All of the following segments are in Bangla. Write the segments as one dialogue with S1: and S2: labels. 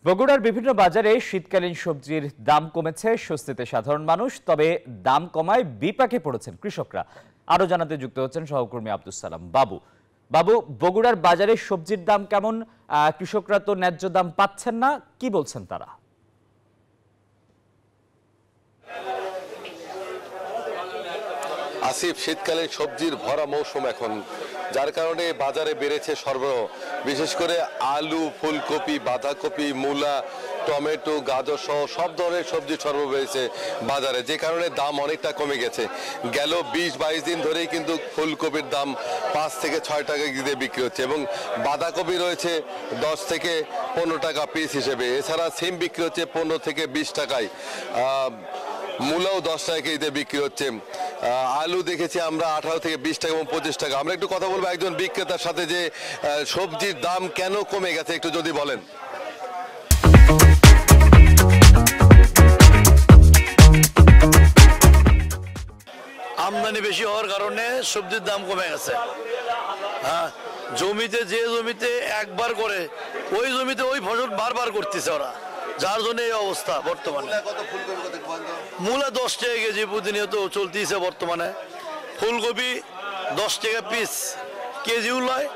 S1: বগুড়ার বিভিন্ন বাজারে শীতকালীন সবজির দাম কমেছে, স্বস্তিতে সাধারণ মানুষ। তবে দাম কমায় বিপাকে পড়েছেন কৃষকরা। আরো জানাতে যুক্ত হচ্ছেন সহকর্মী আব্দুস সালাম বাবু। বাবু, বগুড়ার বাজারে সবজির দাম কেমন? কৃষকরা তো ন্যায্য দাম পাচ্ছেন না, কি বলছেন তারা?
S2: আসিফ, শীতকালীন সবজির ভরা মৌসুম এখন, যার কারণে বাজারে বেড়েছে সরবরাহ। বিশেষ করে আলু, ফুলকপি, বাঁধাকপি, মূলা, টমেটো, গাজর সহ সব ধরনের সবজি সরবরাহ বেড়েছে বাজারে, যে কারণে দাম অনেকটা কমে গেছে। গেল 20-22 দিন ধরেই কিন্তু ফুলকপির দাম 5 থেকে 6 টাকা কেজিতে বিক্রি হচ্ছে এবং বাঁধাকপি রয়েছে 10 থেকে 15 টাকা পিস হিসেবে। এছাড়া সিম বিক্রি হচ্ছে 15 থেকে 20 টাকায়। মূলাও 10 টাকা কেজিতে বিক্রি হচ্ছে। আলু দেখেছি আমরা 18 থেকে 20 টাকা এবং 25 টাকা। আমরা একটু কথা বলবো একজন বিক্রেতার সাথে যে সবজির দাম কেন কমে গেছে, একটু যদি বলেন।
S3: আমদানি বেশি হওয়ার কারণে সবজির দাম কমে গেছে। হ্যাঁ, যে জমিতে একবার করে ওই জমিতে ওই ফসল বারবার করতেছে ওরা, যার জন্য এই অবস্থা বর্তমানে। মূলা 10 টাকা কেজি প্রতিনিয়ত চলতেছে বর্তমানে। ফুলকপি 10 টাকা পিস, কেজিও লয়,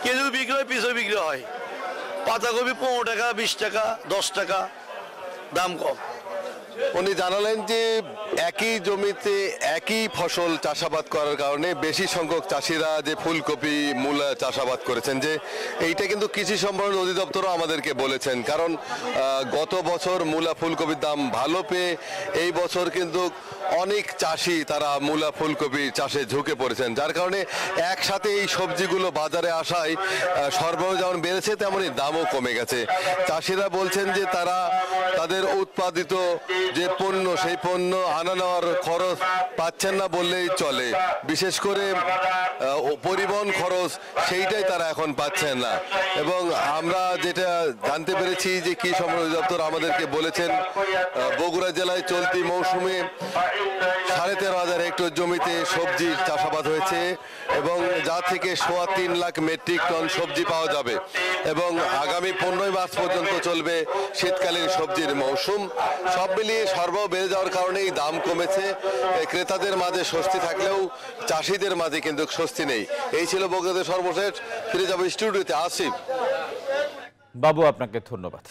S3: কেজিও বিক্রি হয়, পিসও বিক্রি হয়। পাতাকপি 15 টাকা, 20 টাকা, 10 টাকা, দাম কম।
S2: উনি জানালেন যে একই জমিতে একই ফসল চাষাবাদ করার কারণে বেশি সংখ্যক চাষিরা যে ফুলকপি, মূলা চাষাবাদ করেছেন, যে এইটা কিন্তু কৃষি সম্প্রসারণ অধিদপ্তরও আমাদেরকে বলেছেন। কারণ গত বছর মূলা, ফুলকপির দাম ভালো পেয়ে এই বছর কিন্তু অনেক চাষি তারা মূলা, ফুলকপি চাষে ঝুঁকে পড়েছেন, যার কারণে একসাথে এই সবজিগুলো বাজারে আসায় সরবরাহ যেমন বেড়েছে তেমনই দামও কমে গেছে। চাষিরা বলছেন যে তারা তাদের উৎপাদিত যে পণ্য, সেই পণ্য আনা নেওয়ার খরচ পাচ্ছেন না বললেই চলে। বিশেষ করে পরিবহন খরচ, সেইটাই তারা এখন পাচ্ছেন না। এবং আমরা যেটা জানতে পেরেছি যে কৃষি সম্প্রসারণ অধিদপ্তর আমাদেরকে বলেছেন, বগুড়া জেলায় চলতি মৌসুমে 13,500 হেক্টর জমিতে সবজির চাষাবাদ হয়েছে এবং যা থেকে 3.25 লাখ মেট্রিক টন সবজি পাওয়া যাবে। এবং আগামী 15 মার্চ পর্যন্ত চলবে শীতকালীন সবজির মৌসুম। সব মিলিয়ে সরবরাহ বেড়ে যাওয়ার কারণেই দাম কমেছে। ক্রেতাদের মাঝে স্বস্তি থাকলেও চাষিদের মাঝে কিন্তু স্বস্তি নেই। এই ছিল বগুড়াতে সর্বশেষ। ফিরে যাবো স্টুডিওতে। আসিফ
S1: বাবু, আপনাকে ধন্যবাদ।